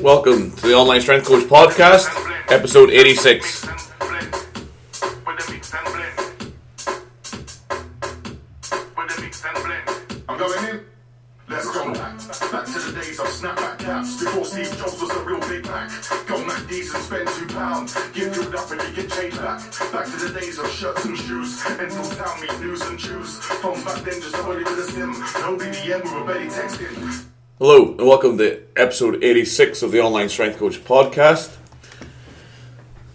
Welcome to the Online Strength Coach Podcast, episode 86. I'm going in. Let's go. Back to the days of snapback caps before Steve Jobs was a real big pack. Go MacD's and spend £2. Get filled up and you get change back. Back to the days of shirts and shoes. Enfield town meet news and chews. Phones back then just nobody with a SIM. No BBM, we were barely texting. Hello and welcome to episode 86 of the Online Strength Coach Podcast.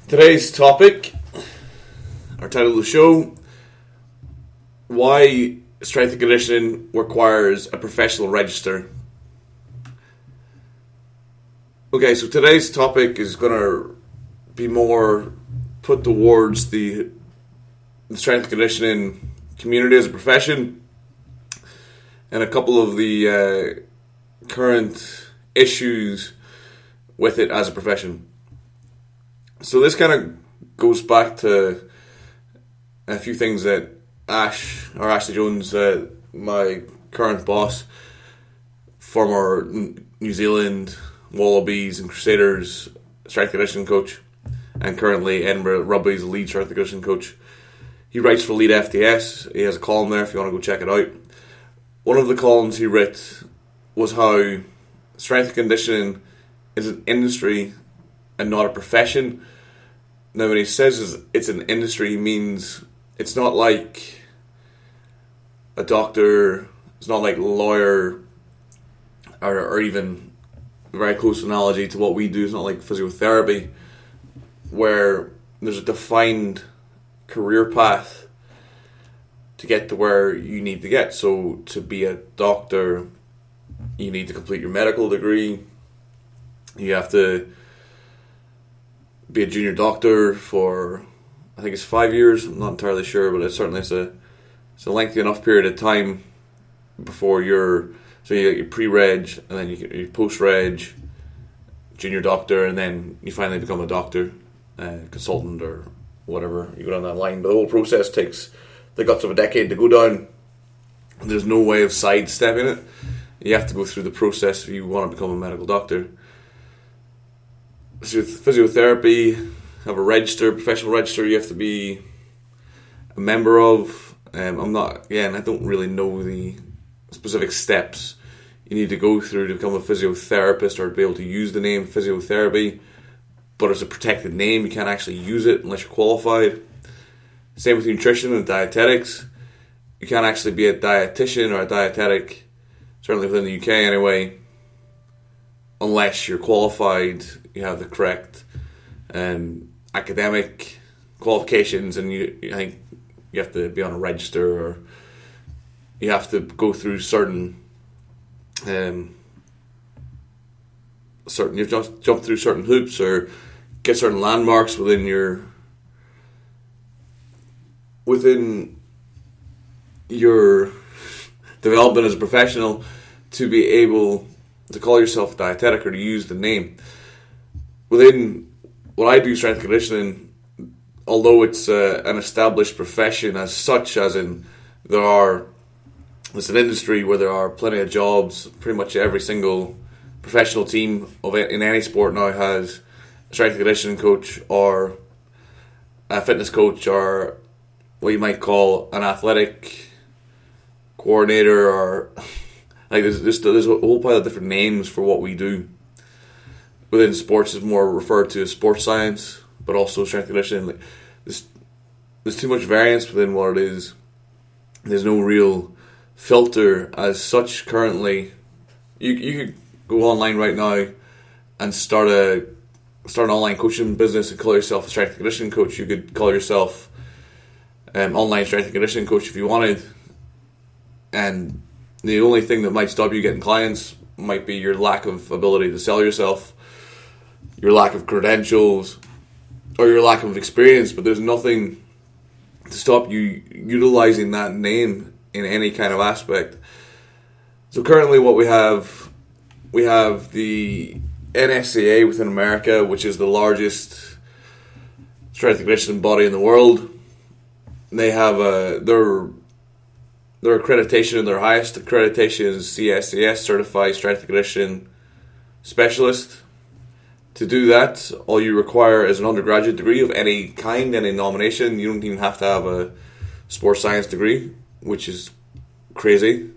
Today's topic, our title of the show, why strength and conditioning requires a professional register. Okay, so today's topic is going to be more put towards the strength and conditioning community as a profession and a couple of the current issues with it as a profession. So this kind of goes back to a few things that Ashley Jones, my current boss, former New Zealand Wallabies and Crusaders strength and conditioning coach, and currently Edinburgh Rugby's lead strength and conditioning coach. He writes for Lead FTS. He has a column there if you want to go check it out. One of the columns he wrote was how strength and conditioning is an industry and not a profession. Now when he says it's an industry, he means it's not like a doctor, it's not like a lawyer, or even a very close analogy to what we do. It's not like physiotherapy, where there's a defined career path to get to where you need to get. So to be a doctor, you need to complete your medical degree. You have to be a junior doctor for, I think it's 5 years. I'm not entirely sure, but it's a lengthy enough period of time before you get your pre-reg, and then you get your post-reg, junior doctor, and then you finally become a doctor, consultant, or whatever. You go down that line. But the whole process takes the guts of a decade to go down. There's no way of sidestepping it. You have to go through the process if you want to become a medical doctor. So with physiotherapy, have a register, professional register you have to be a member of. I don't really know the specific steps you need to go through to become a physiotherapist or to be able to use the name physiotherapy, but it's a protected name. You can't actually use it unless you're qualified. Same with nutrition and dietetics. You can't actually be a dietitian or a dietetic, certainly within the UK anyway, unless you're qualified, you have the correct academic qualifications, and I think you have to be on a register, or you have to go through certain you have to jump through certain hoops or get certain landmarks within your development as a professional to be able to call yourself a dietetic or to use the name. Within what I do, strength and conditioning, although it's an established profession as such, as in it's an industry where there are plenty of jobs. Pretty much every single professional team in any sport now has a strength and conditioning coach or a fitness coach or what you might call an athletic coordinator, or like there's a whole pile of different names for what we do. Within sports, is more referred to as sports science, but also strength and conditioning. There's too much variance within what it is. There's no real filter as such currently. You could go online right now and start an online coaching business and call yourself a strength and conditioning coach. You could call yourself online strength and conditioning coach if you wanted, and the only thing that might stop you getting clients might be your lack of ability to sell yourself, your lack of credentials, or your lack of experience. But there's nothing to stop you utilizing that name in any kind of aspect. So currently what we have the NSCA within America, which is the largest strength and conditioning body in the world. They have their their accreditation, and their highest accreditation is CSCS, Certified Strength and Conditioning Specialist. To do that, all you require is an undergraduate degree of any kind, any nomination. You don't even have to have a sports science degree, which is crazy.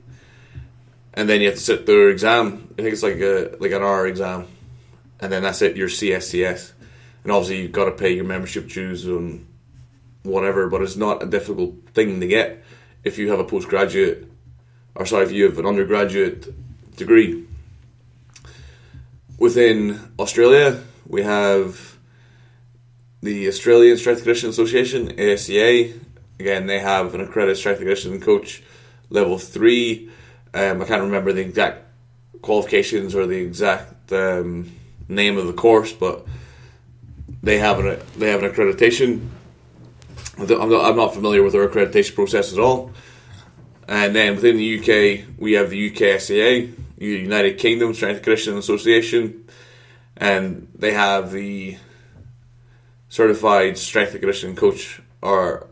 And then you have to sit their exam. I think it's like an hour exam, and then that's it. You're CSCS, and obviously you've got to pay your membership dues and whatever. But it's not a difficult thing to get if you have a if you have an undergraduate degree. Within Australia, we have the Australian Strength and Conditioning Association, ASCA. Again, they have an accredited strength and conditioning coach level 3. I can't remember the exact qualifications or the exact name of the course, but they have an accreditation. I'm not familiar with their accreditation process at all. And then within the UK, we have the UKSCA, United Kingdom Strength and Conditioning Association, and they have the Certified Strength and Conditioning Coach, or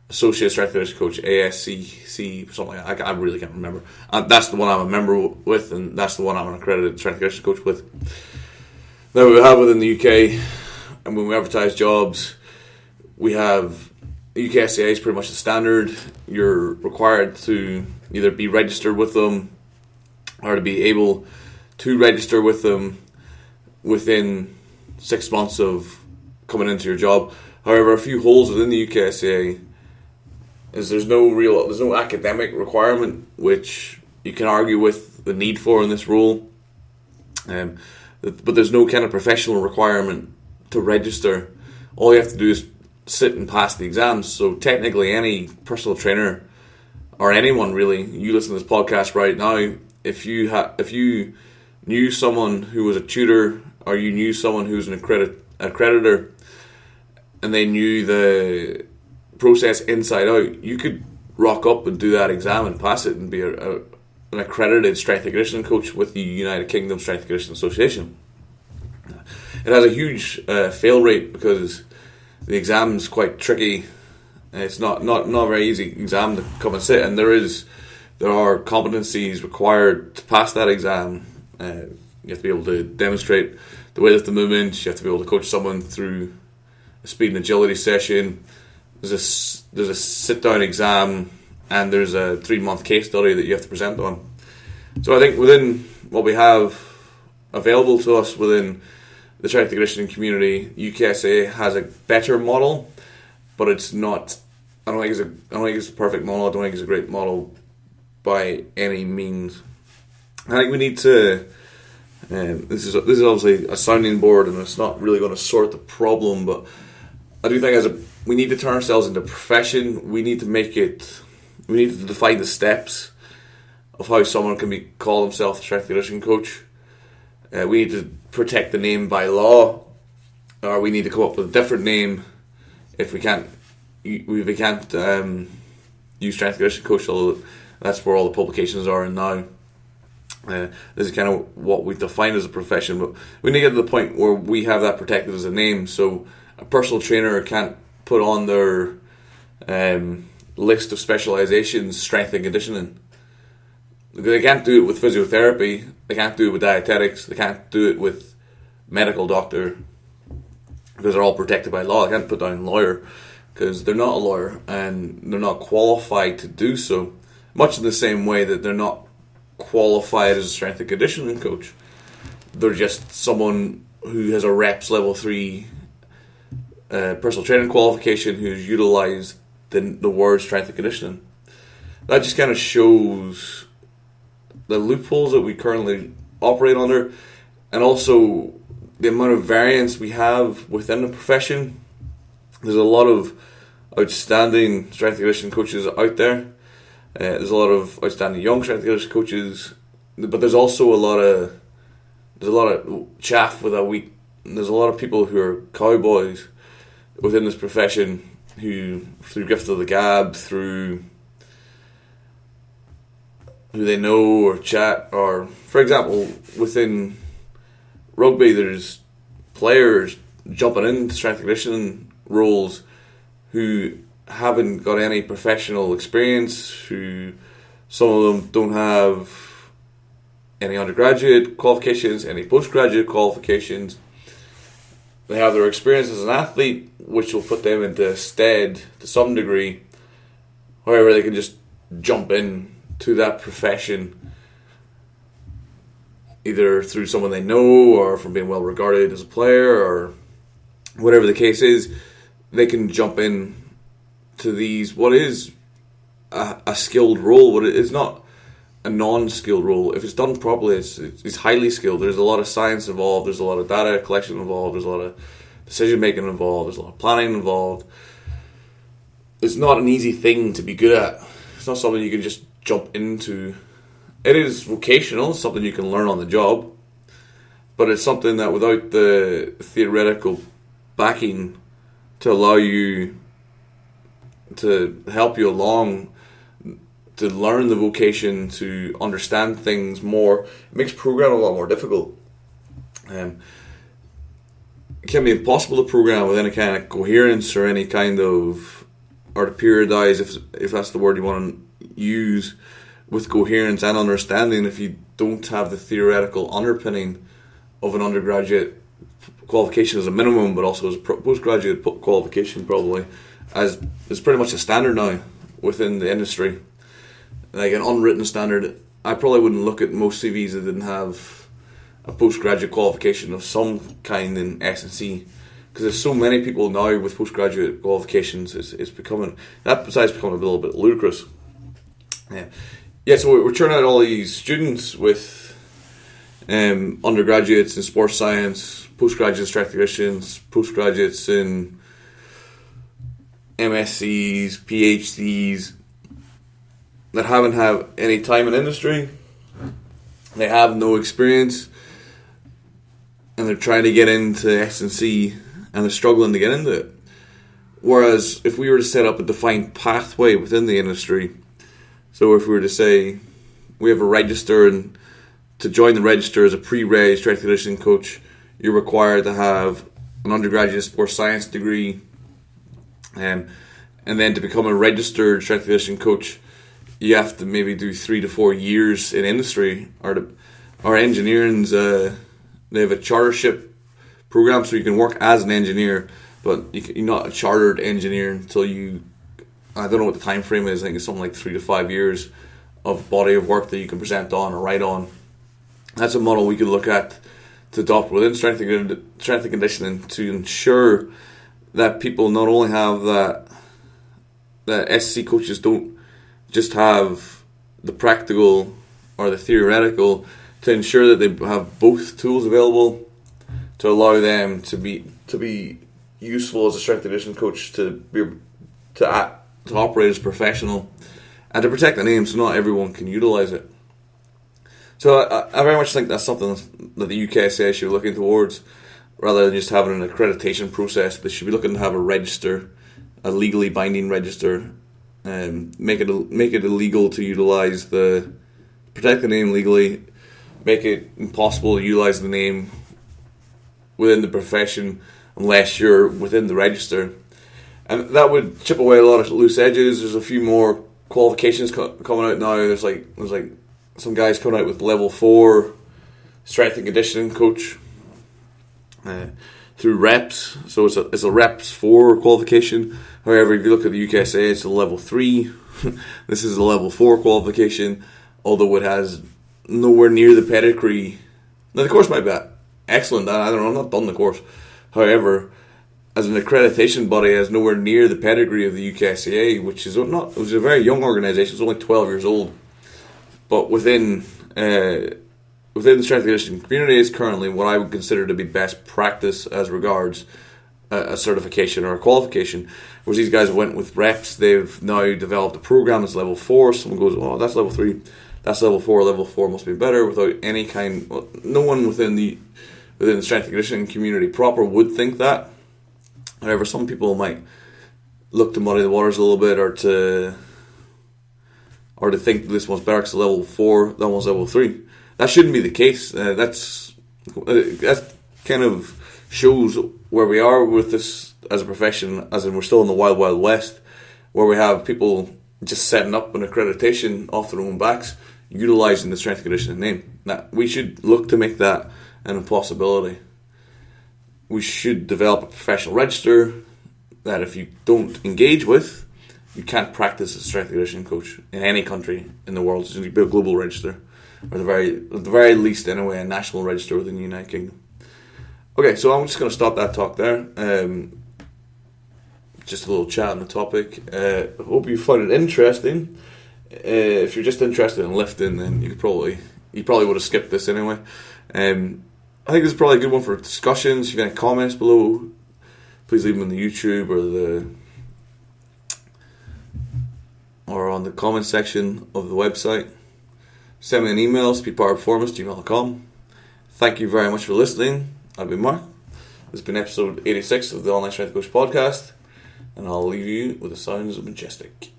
Associate Strength and Conditioning Coach, ASCC, something like that. I really can't remember. That's the one I'm a member with, and that's the one I'm an accredited Strength and Conditioning Coach with. Now we have within the UK, and when we advertise jobs, we have UKSCA is pretty much the standard. You're required to either be registered with them or to be able to register with them within 6 months of coming into your job. However, a few holes within the UKSCA is there's no academic requirement, which you can argue with the need for in this role. But there's no kind of professional requirement to register. All you have to do is sit and pass the exams. So technically, any personal trainer or anyone really, you listen to this podcast right now, if you knew someone who was a tutor, or you knew someone who's an accreditor, and they knew the process inside out, you could rock up and do that exam and pass it and be an accredited strength and conditioning coach with the United Kingdom Strength and Conditioning Association. It has a huge fail rate because the exam's quite tricky. It's not a very easy exam to come and sit, and there are competencies required to pass that exam. You have to be able to demonstrate the weight of the movement. You have to be able to coach someone through a speed and agility session. There's a sit-down exam, and there's a 3-month case study that you have to present on. So I think within what we have available to us within the strength and conditioning community, UKSA has a better model, but it's not. I don't think it's a perfect model. I don't think it's a great model by any means. I think we need to. This is obviously a sounding board, and it's not really going to sort the problem. But I do think we need to turn ourselves into a profession. We need to make it. We need to define the steps of how someone can call themselves a strength and conditioning coach. We need to protect the name by law, or we need to come up with a different name if we can't. We can't use strength and conditioning coach. Although that's where all the publications are in now. This is kind of what we define as a profession, but we need to get to the point where we have that protected as a name. So a personal trainer can't put on their list of specializations strength and conditioning. They can't do it with physiotherapy. They can't do it with dietetics. They can't do it with medical doctor because they're all protected by law. They can't put down lawyer because they're not a lawyer and they're not qualified to do so. Much in the same way that they're not qualified as a strength and conditioning coach. They're just someone who has a reps level 3 personal training qualification who's utilised the word strength and conditioning. That just kind of shows the loopholes that we currently operate under, and also the amount of variance we have within the profession. There's a lot of outstanding strength and conditioning coaches out there. There's a lot of outstanding young strength and conditioning coaches, but there's also a lot of chaff with a wheat. There's a lot of people who are cowboys within this profession who, through gift of the gab, through who they know or chat, or for example, within rugby, there's players jumping into strength and conditioning roles who haven't got any professional experience, who Some of them don't have any undergraduate qualifications, any postgraduate qualifications. They have their experience as an athlete, which will put them into stead to some degree. However, they can just jump in to that profession either through someone they know or from being well regarded as a player or whatever the case is. They can jump in to these, what is a skilled role, but it's not a non-skilled role. If it's done properly, it's highly skilled. There's a lot of science involved, there's a lot of data collection involved, there's a lot of decision making involved, there's a lot of planning involved. It's not an easy thing to be good at. It's not something you can just jump into. It is vocational, it's something you can learn on the job, but it's something that without the theoretical backing to allow you, to help you along, to learn the vocation, to understand things more, it makes programming a lot more difficult. It can be impossible to program with any kind of coherence or any kind of, or to periodize, if that's the word you want to use, with coherence and understanding if you don't have the theoretical underpinning of an undergraduate qualification as a minimum, but also as a postgraduate qualification probably, as is pretty much a standard now within the industry. Like an unwritten standard. I probably wouldn't look at most CVs that didn't have a postgraduate qualification of some kind in S&C, because there's so many people now with postgraduate qualifications. It's becoming, that besides becoming a little bit ludicrous. Yeah, so we're churning out all these students with undergraduates in sports science, postgraduate strength conditions, postgraduates in MSCs, PhDs, that haven't had any time in industry. They have no experience, and they're trying to get into S&C, and they're struggling to get into it. Whereas if we were to set up a defined pathway within the industry, so if we were to say we have a register, and to join the register as a pre-reg strength conditioning coach, you're required to have an undergraduate sports science degree, and then to become a registered strength conditioning coach, you have to maybe do 3 to 4 years in industry. Our engineers, they have a chartership program, so you can work as an engineer, but you're not a chartered engineer until you, I don't know what the time frame is, I think it's something like 3 to 5 years of body of work that you can present on or write on. That's a model we could look at to adopt within strength and conditioning to ensure that people not only have that SC coaches don't just have the practical or the theoretical, to ensure that they have both tools available to allow them to be useful as a strength and conditioning coach, to operate as a professional, and to protect the name so not everyone can utilize it. So I very much think that's something that the UKSA should be looking towards, rather than just having an accreditation process. They should be looking to have a register, a legally binding register, and make it illegal to utilize protect the name legally, make it impossible to utilize the name within the profession unless you're within the register. And that would chip away a lot of loose edges. There's a few more qualifications coming out now. There's like some guys coming out with level 4 strength and conditioning coach through reps. So it's a reps 4 qualification. However, if you look at the UKSA, it's a level 3. This is a level 4 qualification, although it has nowhere near the pedigree. Now, the course might be excellent. I don't know, I've not done the course. However, as an accreditation body, it has nowhere near the pedigree of the UKSA, which is a very young organisation. It's only 12 years old. But within the strength and conditioning community is currently what I would consider to be best practice as regards a certification or a qualification. Whereas these guys went with reps, they've now developed a program that's level 4. Someone goes, oh, that's level 3, that's level 4. Level 4 must be better, without any kind. Well, no one within the strength and conditioning community proper would think that. However, some people might look to muddy the waters a little bit, or to think this one's better because level 4, that one's level 3. That shouldn't be the case. That kind of shows where we are with this as a profession, as in we're still in the wild, wild west, where we have people just setting up an accreditation off their own backs, utilising the strength and conditioning name. Now, we should look to make that an impossibility. We should develop a professional register that if you don't engage with, you can't practice as a strength and conditioning coach in any country in the world. So you should be a global register, or at the very least anyway, a national register within the United Kingdom. Okay, so I'm just going to stop that talk there. Just a little chat on the topic. I hope you find it interesting. If you're just interested in lifting, then you probably would have skipped this anyway. I think this is probably a good one for discussions. If you have any comments below, please leave them in the YouTube or on the comment section of the website. Send me an email, speedpowerperformance@gmail.com. Thank you very much for listening. I've been Mark. This has been episode 86 of the Online Strength Coach Podcast, and I'll leave you with the sounds of Majestic.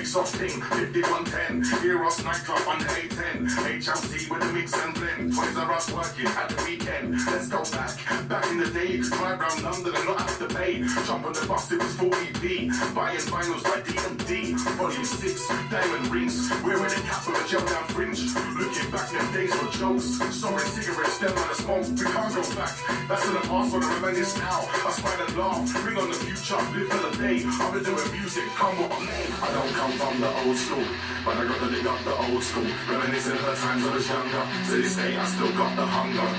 Soft thing, 5110, Eros nightclub under 810, HLC with the mix and blend, 20s are us working at the weekend. Let's go back in the day, drive round London and not have to pay. Jump on the bus, it was 40p, buying vinyls like D&D, volume 6, diamond rings, wearing a cap with a gel down fringe. Looking back, them days were jokes, smoking cigarettes, them on the smoke, we can't go back. That's in the past, what I remember is now. I smile and laugh, bring on the future, live for the day. I've been doing music, come on. I don't come from the old school, but I gotta dig up the old school. Reminiscing her times I was younger, to this day I still got the hunger.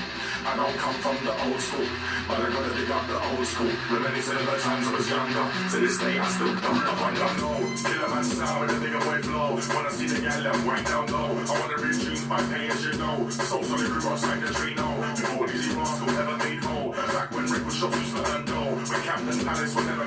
I don't come from the old school, but I gotta dig up the old school. Reminiscing her times I was younger, to this day I still got the hunger. No, kill a man's sound with a bigger way flow. Wanna see the gal left white down low. I wanna reach tunes by pay as you know. So solid crew outside the tree, no. Before these rascals ever made whole. Back when record shops used to earn dough. When Camden Palace were never